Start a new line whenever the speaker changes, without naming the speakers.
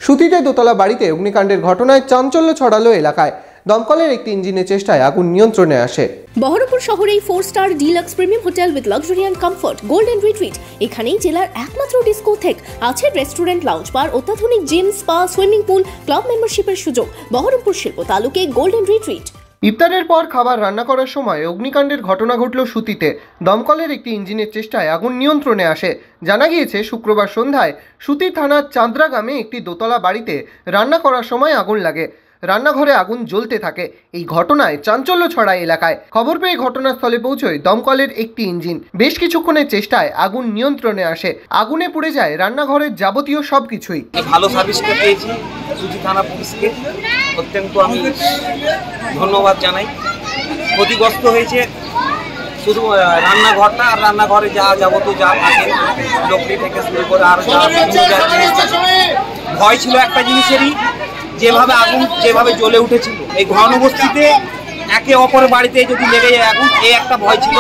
সুতিতে দোতলা বাড়িতে অগ্নিকাণ্ডের ঘটনায় চাঞ্চল্য ছড়ালো এলাকায়। দমকলের একটি ইঞ্জিনের চেষ্টায় আগুন নিয়ন্ত্রণে আসে।
বহরমপুর শহরেই 4-স্টার deluxe premium hotel with luxury and comfort golden retreat. এখানেই জেলার একমাত্র ডিস্কোথেক, আছে রেস্টুরেন্ট, লাউঞ্জ বার, অত্যাধুনিক gym, spa, swimming pool, club মেম্বারশিপের সুযোগ। বহরমপুর শিল্প তালুকে গোল্ডেন রিট্রিট।
ইফতারের পর খাবার রান্না করার সময় অগ্নিকাণ্ডের ঘটনা ঘটল সুতিতে। দমকলের একটি ইঞ্জিনের চেষ্টায় আগুন নিয়ন্ত্রণে আসে। জানা গিয়েছে শুক্রবার সন্ধ্যায় সুতি থানার চাঁদরা গ্রামে একটি দোতলা বাড়িতে রান্না করার সময় আগুন লাগে। রান্নাঘরে আগুন জ্বলতে থাকে। এই ঘটনায় চাঞ্চল্য ছড়ায় এলাকায়। খবর পেয়ে ঘটনাস্থলে পৌঁছয় দমকলের একটি ইঞ্জিন। বেশ কিছুক্ষণের চেষ্টায় আগুন নিয়ন্ত্রণে আসে। আগুনে পুড়ে যায় রান্নাঘরের যাবতীয় সবকিছুই।
ভালো সার্ভিসটা পেয়েছি সুতি থানা পুলিশকে, অত্যন্ত আমি ধন্যবাদ জানাই। ক্ষতিগ্রস্ত হয়েছে শুধু রান্নাঘরটা, আর রান্নাঘরে যা যাবতীয় যা থাকে লোকটি থেকে শুরু করে আর যা ভয় ছিল একটা জিনিসেরই, যেভাবে আগুন যেভাবে জ্বলে উঠেছিল এই ঘনবস্তিতে একে অপরের বাড়িতে যদি লেগে যায় আগুন, এই একটা ভয় ছিল।